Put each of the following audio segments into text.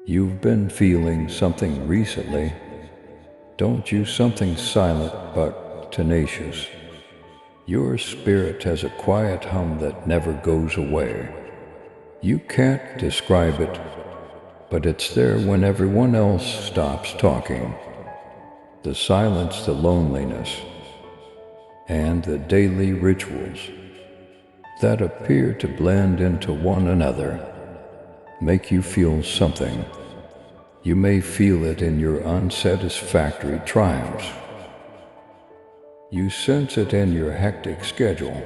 You've been feeling something recently, don't you? Something silent but tenacious. Your spirit has a quiet hum that never goes away. You can't describe it, but it's there when everyone else stops talking. The silence, the loneliness, and the daily rituals that appear to blend into one another make you feel something. You may feel it in your unsatisfactory triumphs. You sense it in your hectic schedule,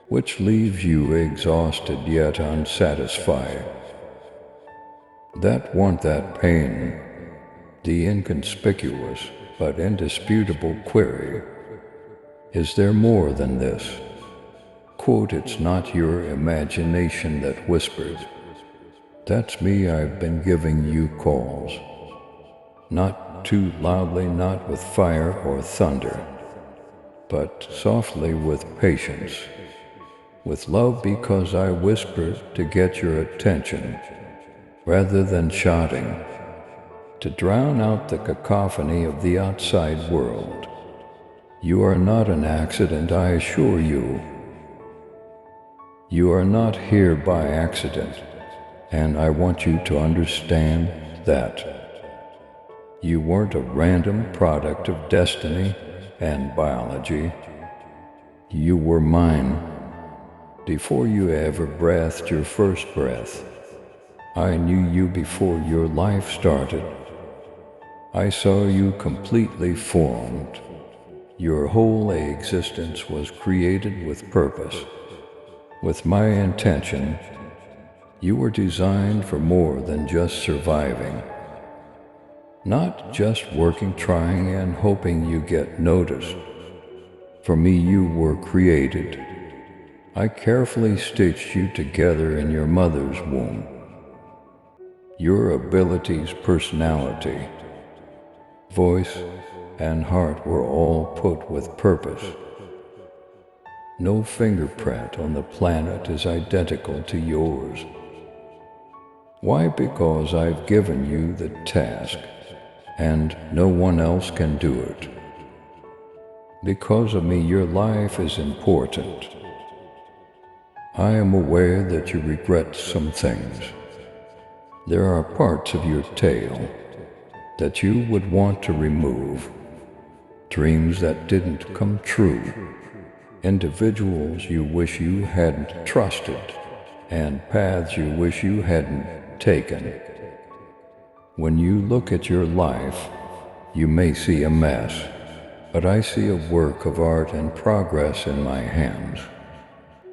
which leaves you exhausted yet unsatisfied. That want, that pain, the inconspicuous but indisputable query, is there more than this? Quote, it's not your imagination that whispers. That's me, I've been giving you calls. Not too loudly, not with fire or thunder, but softly with patience, with love, because I whisper to get your attention, rather than shouting, to drown out the cacophony of the outside world. You are not an accident, I assure you. You are not here by accident, and I want you to understand that. You weren't a random product of destiny and biology. You were mine. Before you ever breathed your first breath, I knew you before your life started. I saw you completely formed. Your whole existence was created with purpose, with my intention. You were designed for more than just surviving. Not just working, trying, and hoping you get noticed. For me, you were created. I carefully stitched you together in your mother's womb. Your abilities, personality, voice, and heart were all put with purpose. No fingerprint on the planet is identical to yours. Why? Because I've given you the task, and no one else can do it. Because of me, your life is important. I am aware that you regret some things. There are parts of your tale that you would want to remove, dreams that didn't come true, individuals you wish you hadn't trusted, and paths you wish you hadn't taken. When you look at your life, you may see a mess, but I see a work of art and progress in my hands.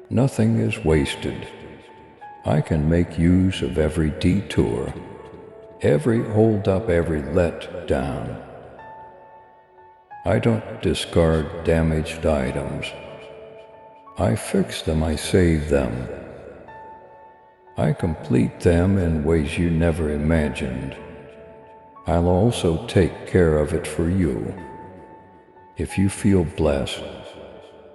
Nothing is wasted. I can make use of every detour, every hold-up, every let-down. I don't discard damaged items. I fix them, I save them. I complete them in ways you never imagined. I'll also take care of it for you. If you feel blessed,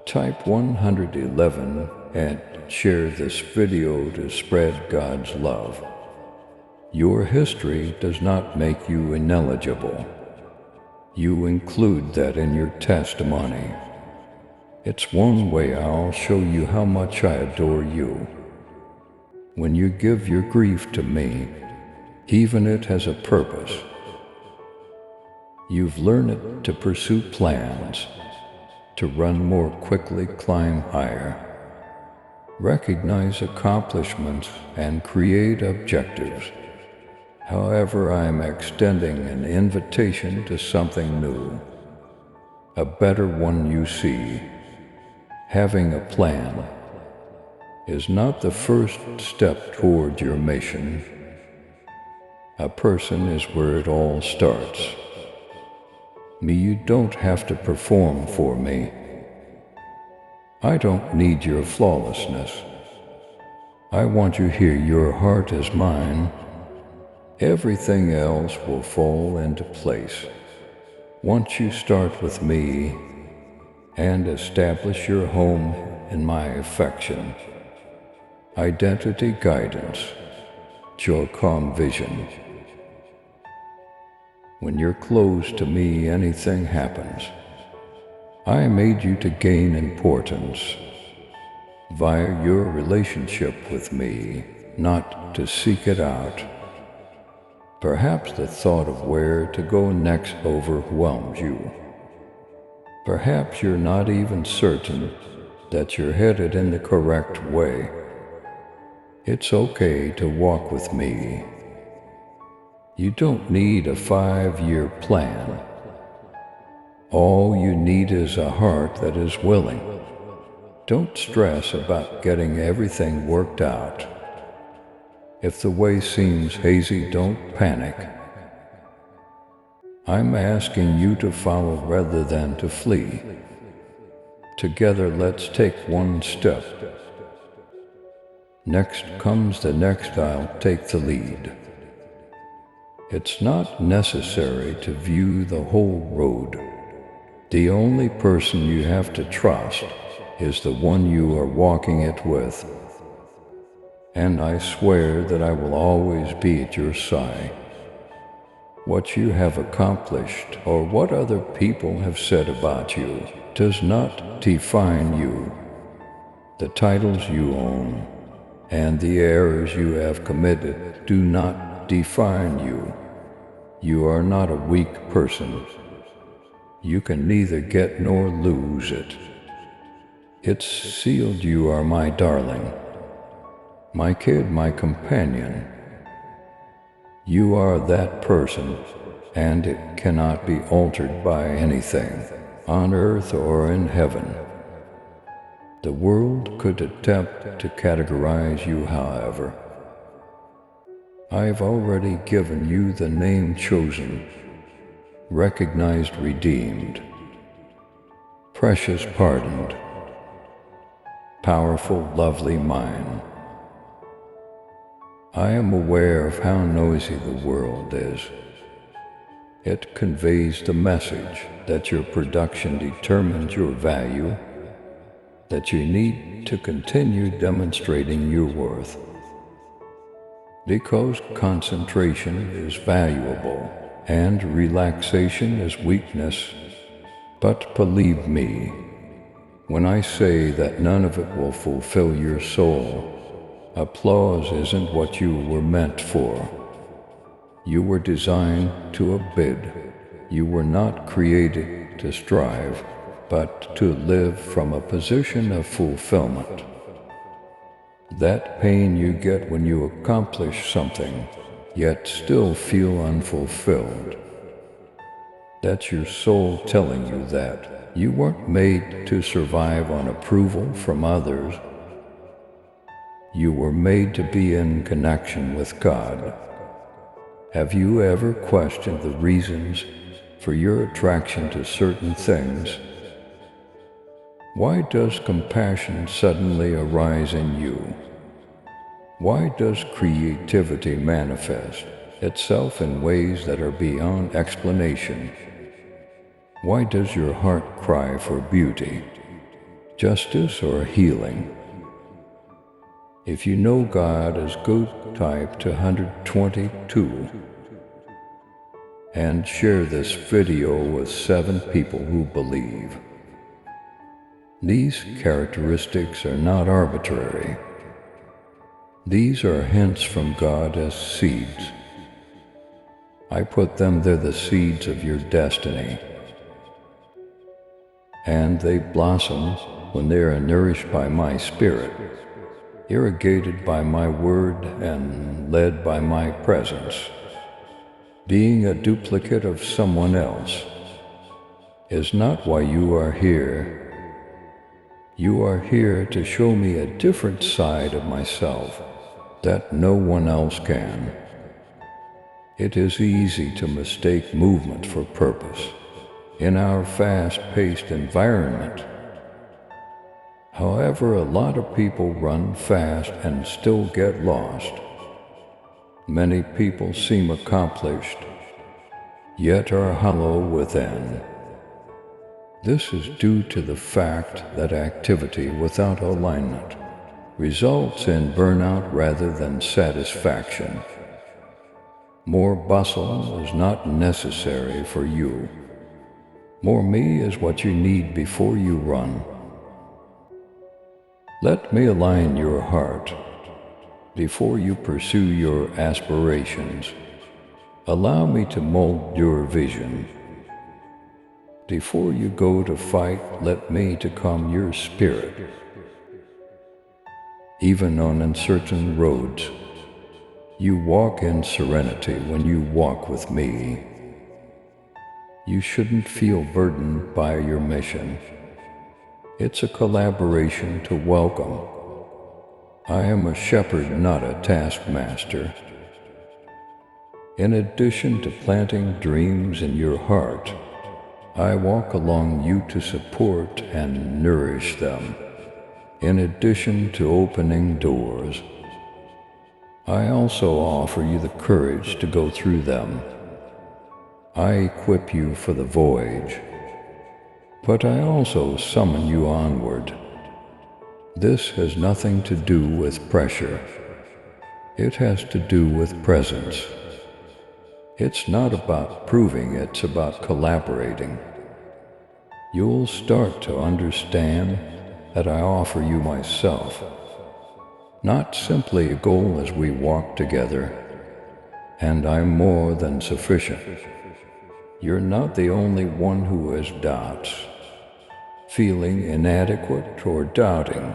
type 111 and share this video to spread God's love. Your history does not make you ineligible. You include that in your testimony. It's one way I'll show you how much I adore you. When you give your grief to me, even it has a purpose. You've learned it to pursue plans, to run more quickly, climb higher, recognize accomplishments, and create objectives. However, I'm extending an invitation to something new, a better one. You see, having a plan is not the first step toward your mission. A person is where it all starts. Me, you don't have to perform for me. I don't need your flawlessness. I want you here, your heart is mine. Everything else will fall into place once you start with me and establish your home in my affection. Identity guidance, your calm vision, When you're close to me, anything happens. I made you to gain importance via your relationship with me, not to seek it out. Perhaps the thought of where to go next overwhelms you. Perhaps you're not even certain that you're headed in the correct way. It's okay to walk with me. You don't need a 5-year plan. All you need is a heart that is willing. Don't stress about getting everything worked out. If the way seems hazy, don't panic. I'm asking you to follow rather than to flee. Together, let's take one step. Next comes the next, I'll take the lead. It's not necessary to view the whole road. The only person you have to trust is the one you are walking it with. And I swear that I will always be at your side. What you have accomplished or what other people have said about you does not define you. The titles you own and the errors you have committed do not define you. You are not a weak person. You can neither get nor lose it. It's sealed. You are my darling, my kid, my companion. You are that person, and it cannot be altered by anything, on earth or in heaven. The world could attempt to categorize you, however. I've already given you the name chosen, recognized, redeemed, precious, pardoned, powerful, lovely mine. I am aware of how noisy the world is. It conveys the message that your production determines your value, that you need to continue demonstrating your worth. Because concentration is valuable and relaxation is weakness. But believe me, when I say that none of it will fulfill your soul, applause isn't what you were meant for. You were designed to bid. You were not created to strive, but to live from a position of fulfillment. That pain you get when you accomplish something, yet still feel unfulfilled. That's your soul telling you that you weren't made to survive on approval from others. You were made to be in connection with God. Have you ever questioned the reasons for your attraction to certain things? Why does compassion suddenly arise in you? Why does creativity manifest itself in ways that are beyond explanation? Why does your heart cry for beauty, justice, or healing? If you know God as good, type to 122 and share this video with 7 people who believe. These characteristics are not arbitrary. These are hints from God as seeds. I put them there, the seeds of your destiny. And they blossom when they are nourished by my Spirit, irrigated by my word, and led by my presence. Being a duplicate of someone else is not why you are here. You are here to show me a different side of myself that no one else can. It is easy to mistake movement for purpose in our fast-paced environment. However, a lot of people run fast and still get lost. Many people seem accomplished, yet are hollow within. This is due to the fact that activity without alignment results in burnout rather than satisfaction. More bustle is not necessary for you. More me is what you need before you run. Let me align your heart before you pursue your aspirations. Allow me to mold your vision. Before you go to fight, let me to calm your spirit. Even on uncertain roads, you walk in serenity when you walk with me. You shouldn't feel burdened by your mission. It's a collaboration to welcome. I am a shepherd, not a taskmaster. In addition to planting dreams in your heart, I walk along you to support and nourish them. In addition to opening doors, I also offer you the courage to go through them. I equip you for the voyage, but I also summon you onward. This has nothing to do with pressure. It has to do with presence. It's not about proving, it's about collaborating. You'll start to understand that I offer you myself, not simply a goal as we walk together, and I'm more than sufficient. You're not the only one who has doubts, feeling inadequate or doubting.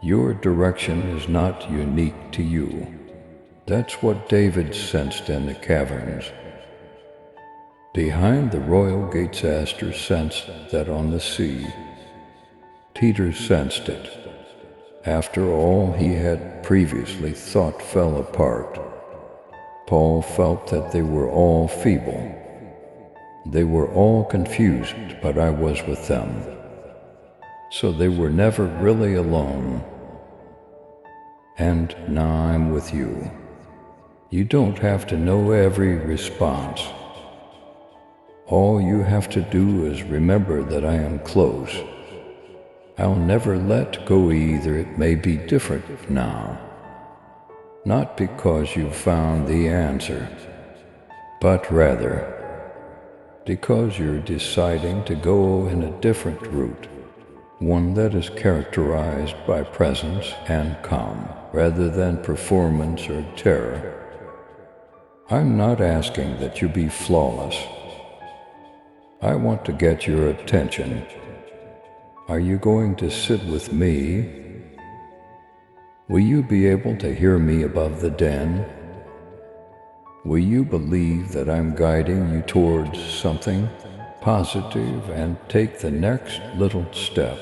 Your direction is not unique to you. That's what David sensed in the caverns. Behind the royal gates, Astor sensed that on the sea. Peter sensed it. After all he had previously thought fell apart, Paul felt that they were all feeble. They were all confused, but I was with them. So they were never really alone. And now I'm with you. You don't have to know every response. All you have to do is remember that I am close. I'll never let go either. It may be different now. Not because you've found the answer, but rather because you're deciding to go in a different route, one that is characterized by presence and calm, rather than performance or terror. I'm not asking that you be flawless. I want to get your attention. Are you going to sit with me? Will you be able to hear me above the din? Will you believe that I'm guiding you towards something positive and take the next little step?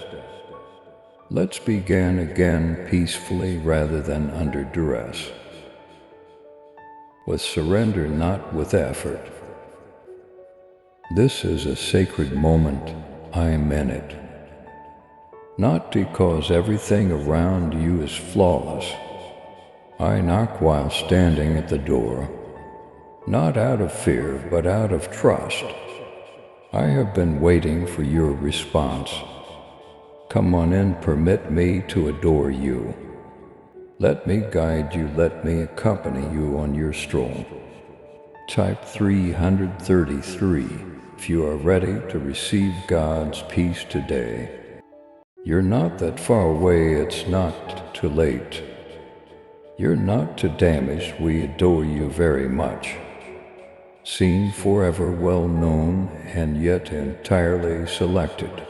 Let's begin again peacefully rather than under duress. With surrender, not with effort. This is a sacred moment. I'm in it. Not because everything around you is flawless. I knock while standing at the door, not out of fear, but out of trust. I have been waiting for your response. Come on in, permit me to adore you. Let me guide you, let me accompany you on your stroll. Type 333 if you are ready to receive God's peace today. You're not that far away, it's not too late. You're not too damaged, we adore you very much. Seen forever, well known, and yet entirely selected.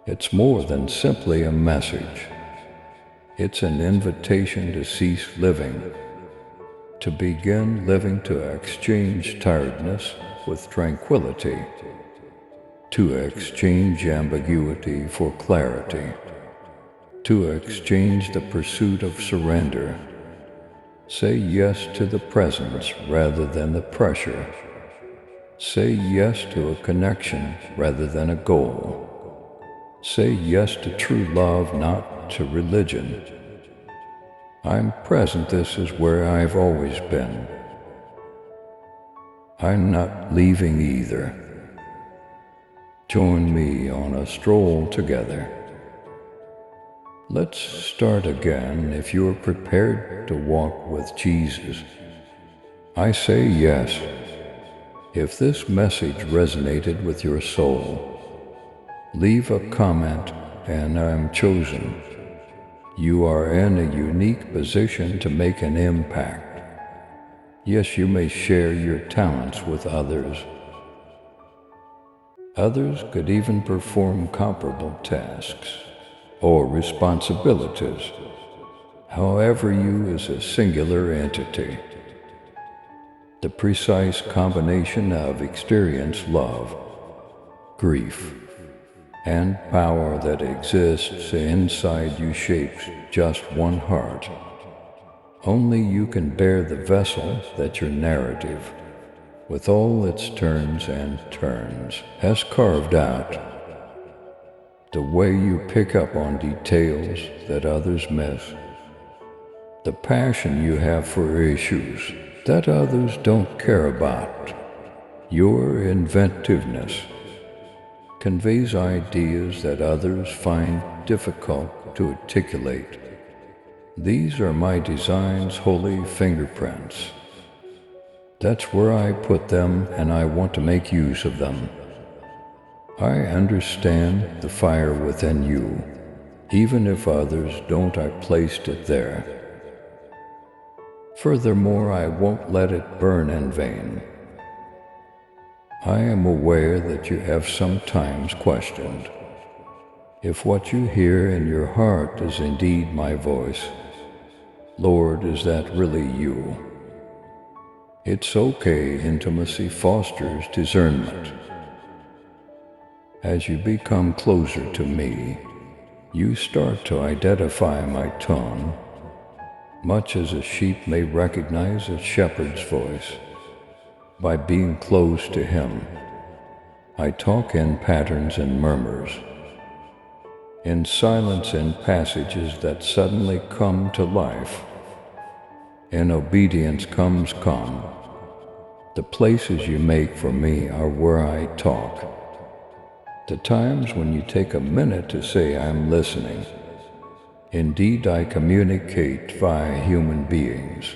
It's more than simply a message. It's an invitation to cease living, to begin living, to exchange tiredness with tranquility, to exchange ambiguity for clarity, to exchange the pursuit of surrender. Say yes to the presence rather than the pressure. Say yes to a connection rather than a goal. Say yes to true love, not to religion. I'm present, this is where I've always been. I'm not leaving either. Join me on a stroll together. Let's start again if you're prepared to walk with Jesus. I say yes. If this message resonated with your soul, leave a comment and I'm chosen. You are in a unique position to make an impact. Yes, you may share your talents with others. Others could even perform comparable tasks or responsibilities. However, you is a singular entity. The precise combination of experience, love, grief, and power that exists inside you shapes just one heart. Only you can bear the vessel that your narrative, with all its turns and turns, has carved out. The way you pick up on details that others miss. The passion you have for issues that others don't care about. Your inventiveness conveys ideas that others find difficult to articulate. These are my design's holy fingerprints. That's where I put them, and I want to make use of them. I understand the fire within you. Even if others don't, I placed it there. Furthermore, I won't let it burn in vain. I am aware that you have sometimes questioned if what you hear in your heart is indeed my voice. Lord, is that really you? It's okay, intimacy fosters discernment. As you become closer to me, you start to identify my tone, much as a sheep may recognize a shepherd's voice. By being close to him, I talk in patterns and murmurs, in silence and passages that suddenly come to life. In obedience comes calm. The places you make for me are where I talk. The times when you take a minute to say I'm listening. Indeed, I communicate via human beings.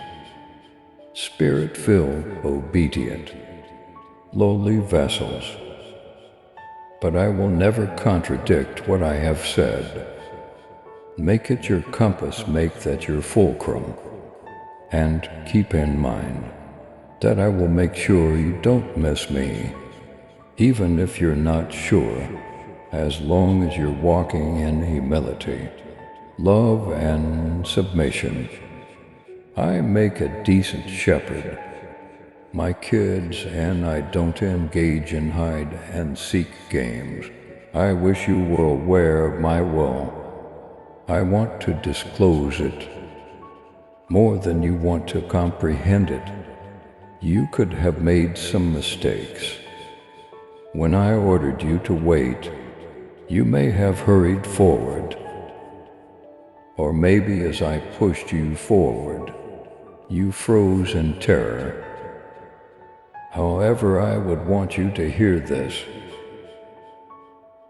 Spirit-filled, obedient, lowly vessels. But I will never contradict what I have said. Make it your compass, make that your fulcrum. And keep in mind that I will make sure you don't miss me, even if you're not sure, as long as you're walking in humility, love, and submission. I make a decent shepherd. My kids and I don't engage in hide and seek games. I wish you were aware of my will. I want to disclose it more than you want to comprehend it. You could have made some mistakes. When I ordered you to wait, you may have hurried forward. Or maybe as I pushed you forward, you froze in terror. However, I would want you to hear this.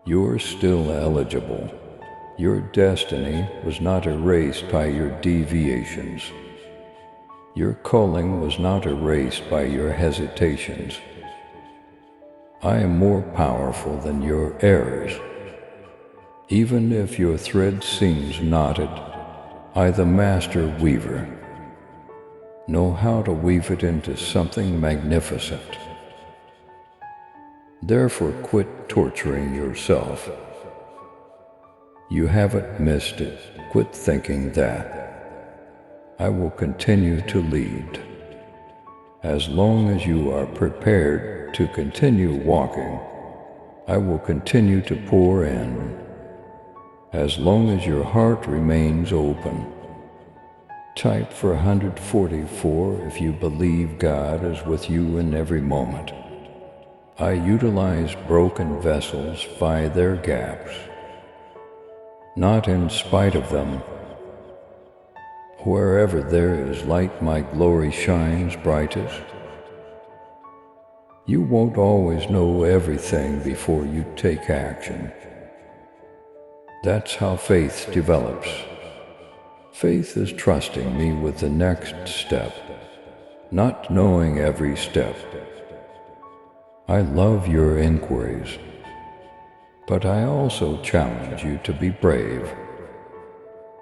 You're still eligible. Your destiny was not erased by your deviations. Your calling was not erased by your hesitations. I am more powerful than your errors. Even if your thread seems knotted, I, the master weaver, know how to weave it into something magnificent. Therefore, quit torturing yourself. You haven't missed it. Quit thinking that. I will continue to lead. As long as you are prepared to continue walking, I will continue to pour in. As long as your heart remains open. Type for 144 if you believe God is with you in every moment. I utilize broken vessels by their gaps, not in spite of them. Wherever there is light, my glory shines brightest. You won't always know everything before you take action. That's how faith develops. Faith is trusting me with the next step. not knowing every step. I love your inquiries, but I also challenge you to be brave.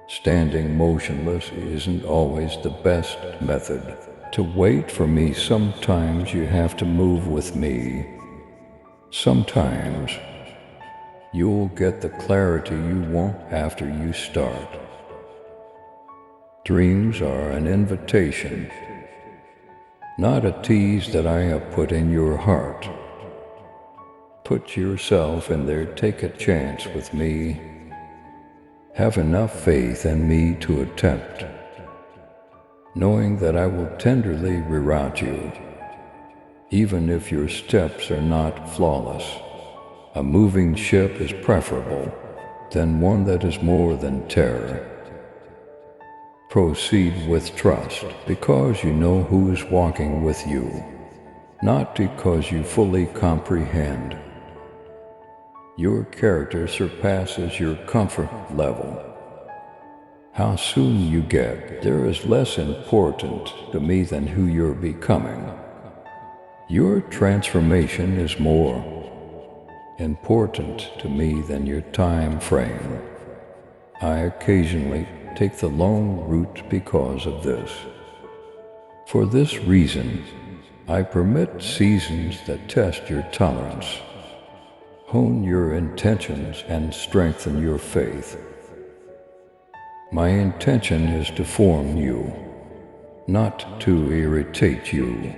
Standing motionless isn't always the best method. To wait for me, sometimes you have to move with me. Sometimes you'll get the clarity you want after you start. Dreams are an invitation, not a tease that I have put in your heart. Put yourself in there, take a chance with me. Have enough faith in me to attempt, knowing that I will tenderly reroute you, even if your steps are not flawless. A moving ship is preferable than one that is more than terror. Proceed with trust because you know who is walking with you, not because you fully comprehend. Your character surpasses your comfort level. How soon you get there is less important to me than who you're becoming. Your transformation is more important to me than your time frame. I occasionally take the long route because of this. For this reason, I permit seasons that test your tolerance, hone your intentions, and strengthen your faith. My intention is to form you, not to irritate you.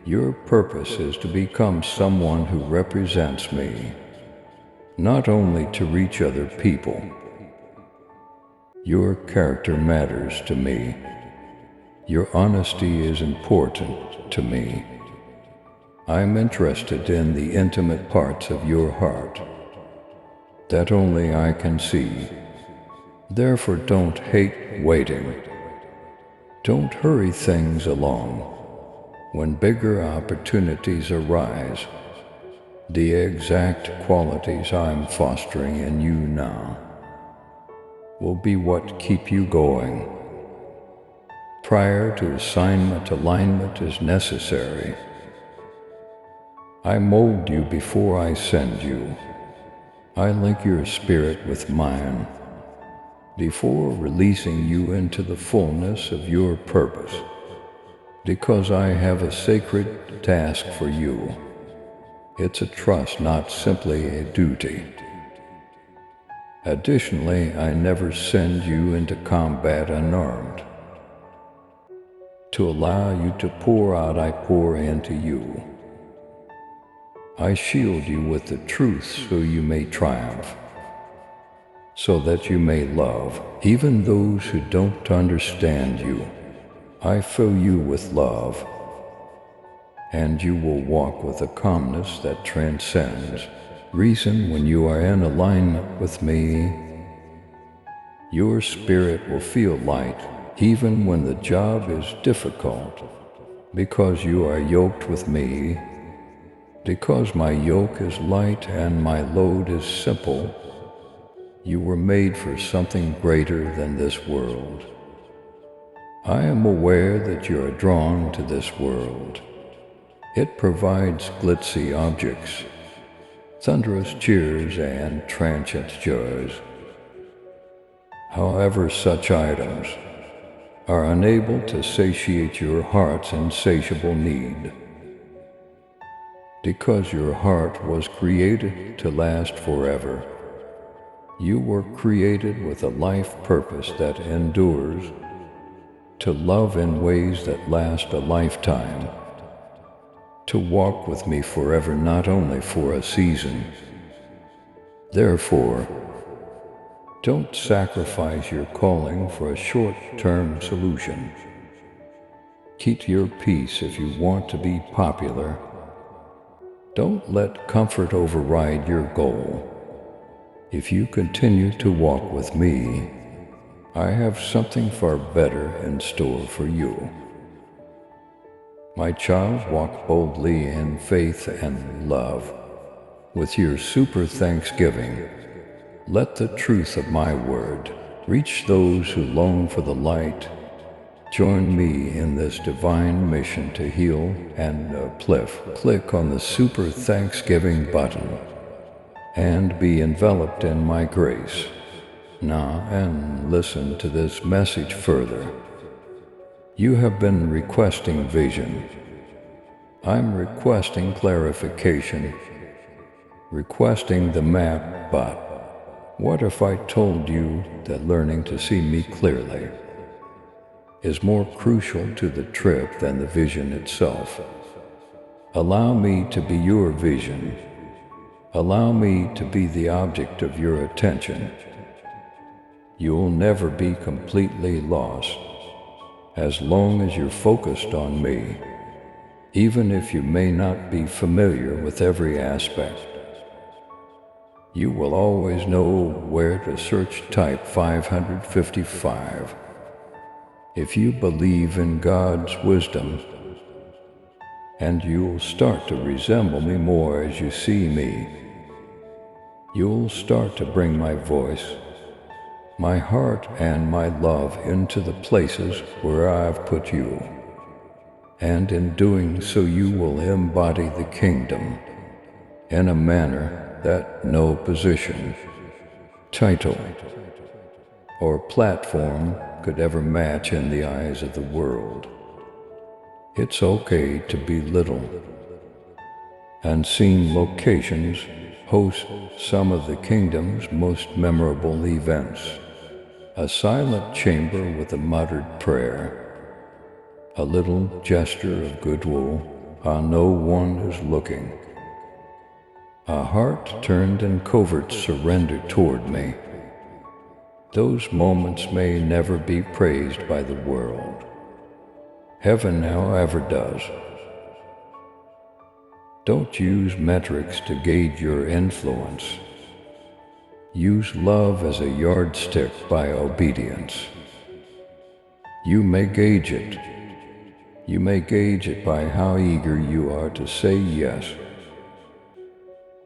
Your purpose is to become someone who represents me, not only to reach other people. Your character matters to me. Your honesty is important to me. I'm interested in the intimate parts of your heart that only I can see. Therefore, don't hate waiting. Don't hurry things along. When bigger opportunities arise, the exact qualities I'm fostering in you now will be what keep you going. Prior to assignment, alignment is necessary. I mold you before I send you. I link your spirit with mine before releasing you into the fullness of your purpose, because I have a sacred task for you. It's a trust, not simply a duty. Additionally, I never send you into combat unarmed. To allow you to pour out, I pour into you. I shield you with the truth so you may triumph, so that you may love even those who don't understand you. I fill you with love, and you will walk with a calmness that transcends reason. When you are in alignment with me, your spirit will feel light even when the job is difficult, because you are yoked with me. Because my yoke is light and my load is simple, you were made for something greater than this world. I am aware that you are drawn to this world. It provides glitzy objects, thunderous cheers, and transient joys. However, such items are unable to satiate your heart's insatiable need. Because your heart was created to last forever. You were created with a life purpose that endures, to love in ways that last a lifetime, to walk with me forever, not only for a season. Therefore, don't sacrifice your calling for a short-term solution. Keep your peace if you want to be popular. Don't let comfort override your goal. If you continue to walk with me, I have something far better in store for you. My child, walk boldly in faith and love. With your super thanksgiving, let the truth of my word reach those who long for the light Join me in this divine mission to heal and uplift. Click on the Super Thanksgiving button and be enveloped in my grace. Now, and listen to this message further. You have been requesting vision. I'm requesting clarification, requesting the map, but what if I told you that learning to see me clearly is more crucial to the trip than the vision itself? Allow me to be your vision. Allow me to be the object of your attention. You'll never be completely lost as long as you're focused on me, even if you may not be familiar with every aspect. You will always know where to search. Type 555. If you believe in God's wisdom, and you'll start to resemble me more as you see me. You'll start to bring my voice, my heart, and my love into the places where I've put you. And in doing so, you will embody the kingdom in a manner that no position, title, or platform could ever match in the eyes of the world. It's okay to be little. Unseen locations host some of the kingdom's most memorable events. A silent chamber with a muttered prayer, a little gesture of goodwill while no one is looking, a heart turned in covert surrender toward me. Those moments may never be praised by the world. Heaven, however, does. Don't use metrics to gauge your influence. Use love as a yardstick by obedience. You may gauge it. You may gauge it by how eager you are to say yes,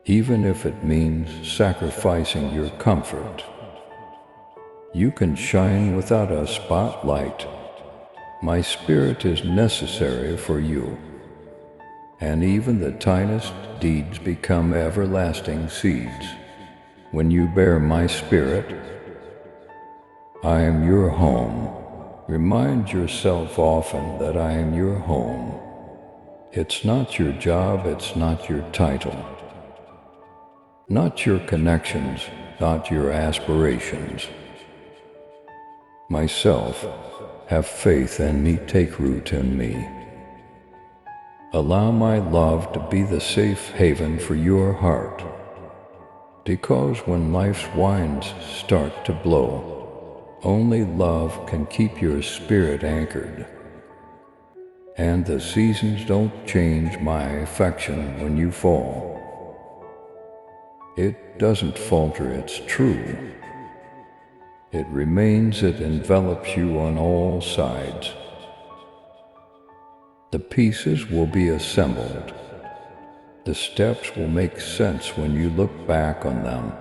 even if it means sacrificing your comfort. You can shine without a spotlight. My spirit is necessary for you, and even the tiniest deeds become everlasting seeds. When you bear my spirit, I am your home. Remind yourself often that I am your home. It's not your job, it's not your title, not your connections, not your aspirations. Myself, have faith in me, take root in me. Allow my love to be the safe haven for your heart, because when life's winds start to blow, only love can keep your spirit anchored. And the seasons don't change my affection when you fall. It doesn't falter, it's true. It remains, it envelops you on all sides. The pieces will be assembled. The steps will make sense when you look back on them.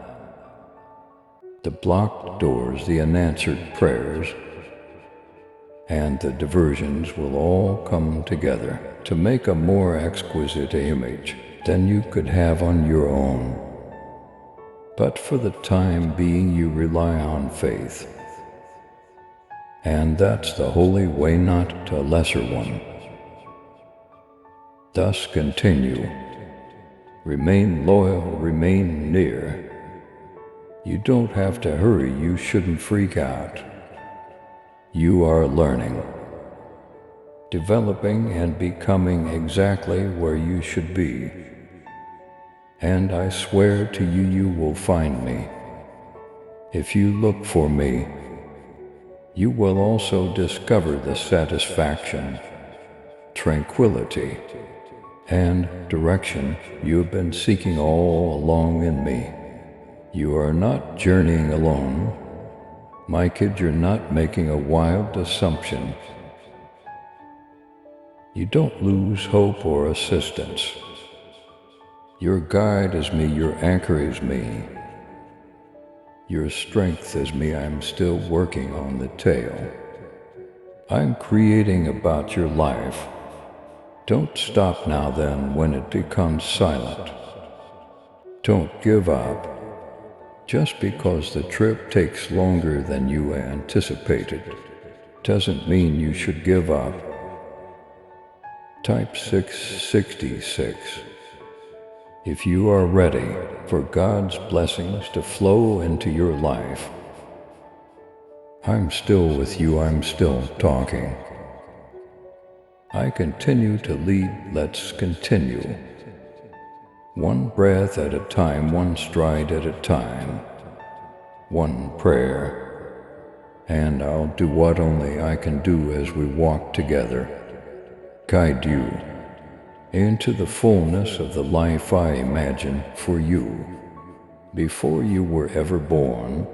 The blocked doors, the unanswered prayers, and the diversions will all come together to make a more exquisite image than you could have on your own. But for the time being, you rely on faith. And that's the holy way, not a lesser one. Thus continue. Remain loyal, remain near. You don't have to hurry, you shouldn't freak out. You are learning, developing, and becoming exactly where you should be. And I swear to you, you will find me. If you look for me, you will also discover the satisfaction, tranquility, and direction you have been seeking all along in me. You are not journeying alone. My kid, you're not making a wild assumption. You don't lose hope or assistance. Your guide is me, your anchor is me. Your strength is me, I'm still working on the tail. I'm creating about your life. Don't stop now then when it becomes silent. Don't give up. Just because the trip takes longer than you anticipated doesn't mean you should give up. Type 666. If you are ready for God's blessings to flow into your life, I'm still with you, I'm still talking. I continue to lead, let's continue. One breath at a time, one stride at a time, one prayer, and I'll do what only I can do as we walk together, guide you into the fullness of the life I imagine for you before you were ever born.